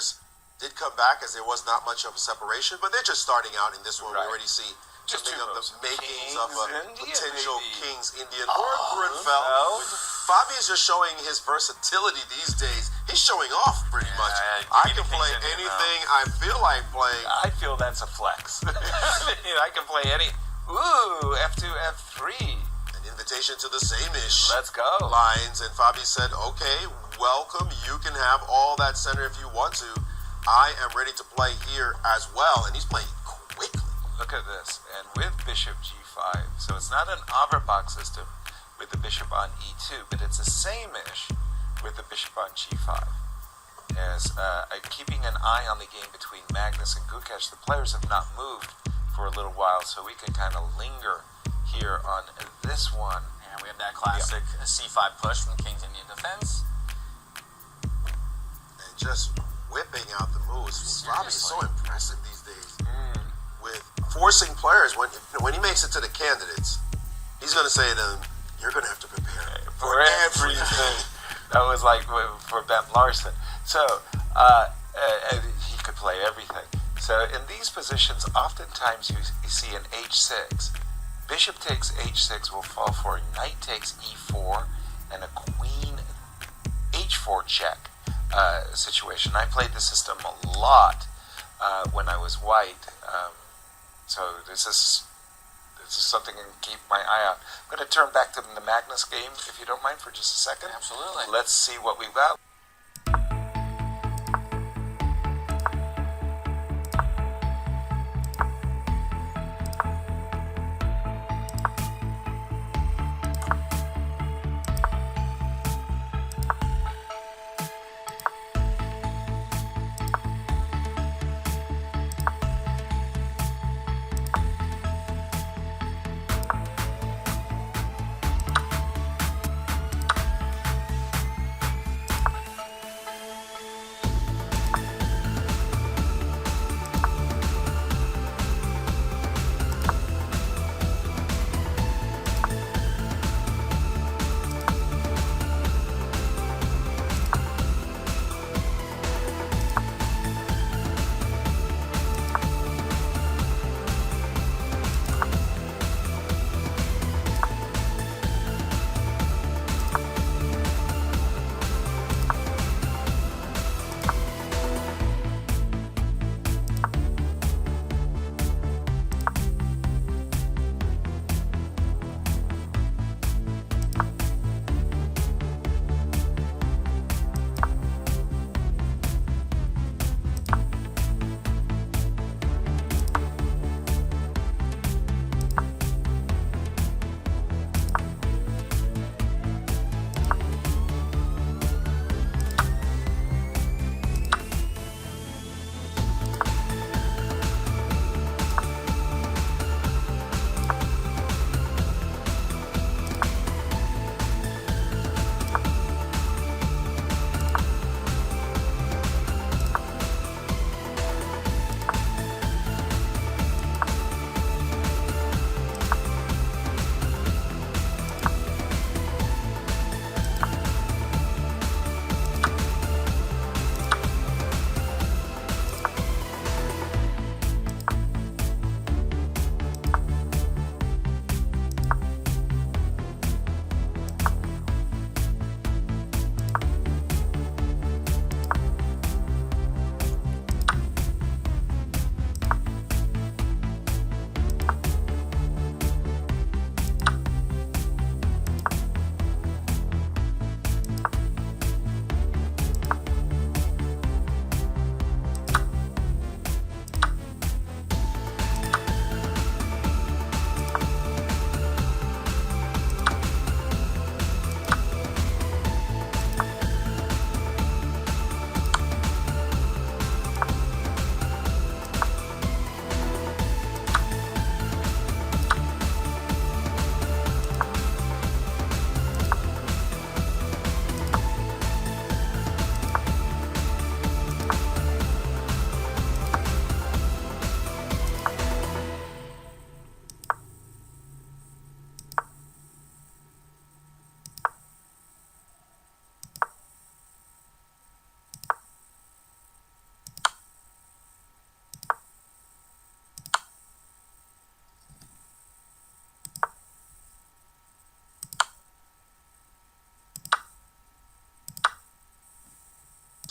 players did come back as there was not much of a separation, but they're just starting out in this one. Right. We already see Just something of the makings Kings of a Indian, potential maybe. King's Indian or Grunfeld. Fabi is just showing his versatility these days. He's showing off pretty much. I can play anything I feel like playing. I feel that's a flex. I can play any. Ooh, F2, F3. An invitation to the same-ish Let's go. lines, and Fabi said, okay, welcome. You can have all that center if you want to. I am ready to play here as well, and he's playing quickly. Look at this, and with bishop g5, so it's not an Averbach system with the bishop on e2, but it's the same-ish with the bishop on g5. As keeping an eye on the game between Magnus and Gukesh, the players have not moved for a little while, so we can kind of linger here on this one. And we have that classic c5 push from King's Indian defense. And just whipping out the moves. Fabi is so impressive these days. With forcing players, when he makes it to the candidates, he's going to say to them, you're going to have to prepare For everything. That was like for Ben Larson. So he could play everything. So in these positions, oftentimes you see an h6. Bishop takes h6 will fall for a knight takes e4 and a queen h4 check situation. I played the system a lot when I was white. So this is something I can keep my eye on. I'm going to turn back to the Magnus game, if you don't mind, for just a second. Absolutely. Let's see what we've got.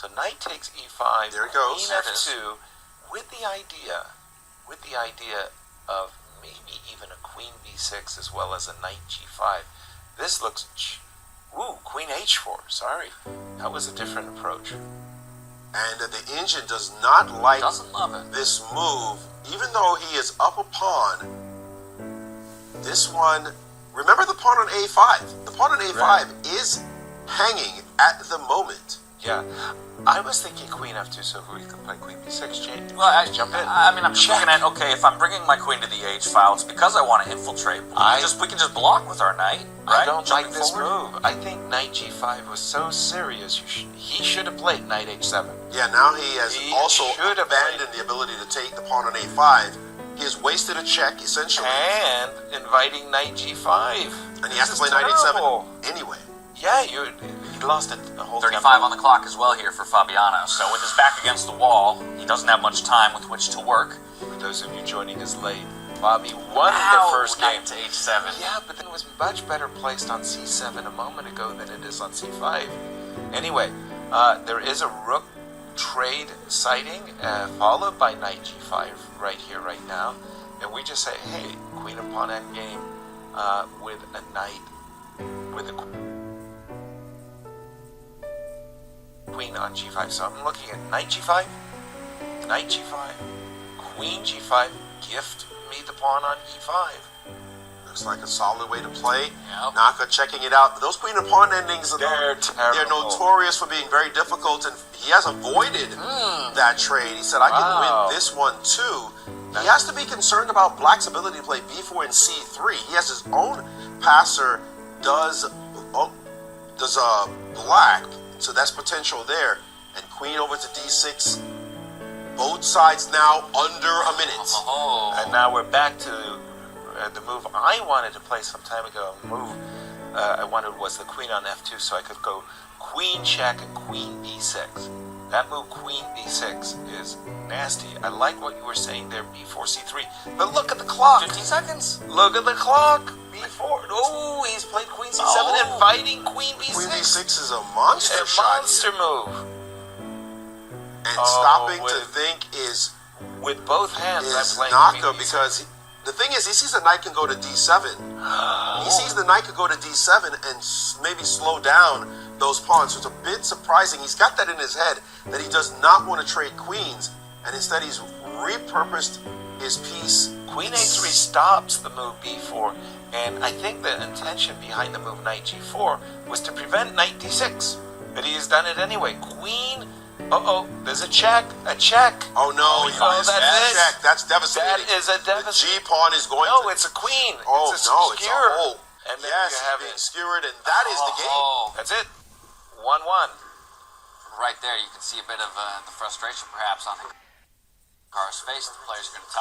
So knight takes e5. There it goes. Queen f2, with the idea of maybe even a queen b6 as well as a knight g5. This looks, queen h4. Sorry, that was a different approach. And the engine does not like Doesn't love it. this move, even though he is up a pawn. This one, remember the pawn on a5. The pawn on a5 Right. is hanging at the moment. Yeah, I was thinking queen f2 so we could play queen b6. Well, I jump in. I mean, I'm just Check. looking at, okay, if I'm bringing my queen to the h file, it's because I want to infiltrate. We can just block with our knight, right? I don't like Jumping this forward. move. I think knight g5 was so serious. He should have played knight h7. Yeah, now he has He also should have abandoned the ability to take the pawn on a5. He has wasted a check, essentially. And inviting knight g5. And he has to This play is knight terrible. a7 anyway. Yeah, he lost it the whole 35 tempo. on the clock as well here for Fabiano. So with his back against the wall, he doesn't have much time with which to work. For those of you joining us late, Bobby won the first game. Knight to h7. Yeah, but then it was much better placed on c7 a moment ago than it is on c5. Anyway, there is a rook trade sighting, followed by knight g5 right here, right now. And we just say, hey, queen and pawn endgame with a knight, with a queen on g5. So I'm looking at knight g5, queen g5, gift me the pawn on e5. Looks like a solid way to play. Yep. Naka checking it out. Those queen and pawn endings, They're terrible. they're notorious for being very difficult, and he has avoided that trade. He said, I can Wow. win this one too. He has to be concerned about black's ability to play b4 and c3. He has his own passer, does black, so that's potential there. And queen over to d6. Both sides now under a minute. Oh. And now we're back to the move I wanted to play some time ago. A move I wanted was the queen on f2, so I could go queen check and queen b6. That move, queen b6, is nasty. I like what you were saying there, b4, c3. But look at the clock. 15 seconds. Look at the clock. b4. Oh, he's played queen c7, Oh. inviting queen b6. Queen b6 is a monster A shot monster here. move. And Oh, stopping to with- think is With both hands, I'm playing Naka, queen b6. because the thing is, he sees the knight can go to d7. He sees the knight could go to d7 and maybe slow down those pawns. So it's a bit surprising. He's got that in his head that he does not want to trade queens, and instead he's repurposed his piece. Queen a3 stops the move b4, and I think the intention behind the move knight g4 was to prevent knight d6, but he has done it anyway. Queen, there's a check. Oh no, he Oh, missed that's that it. check. That's devastating. That is a The devastating. G pawn is going No, to. it's a queen. Oh it's a no, it's a skewer. hole. And then Yes, you he's have being it. skewered, and that is the game. Oh. That's it. 1-1. Right there, you can see a bit of the frustration perhaps on Hikaru's face. The player's going to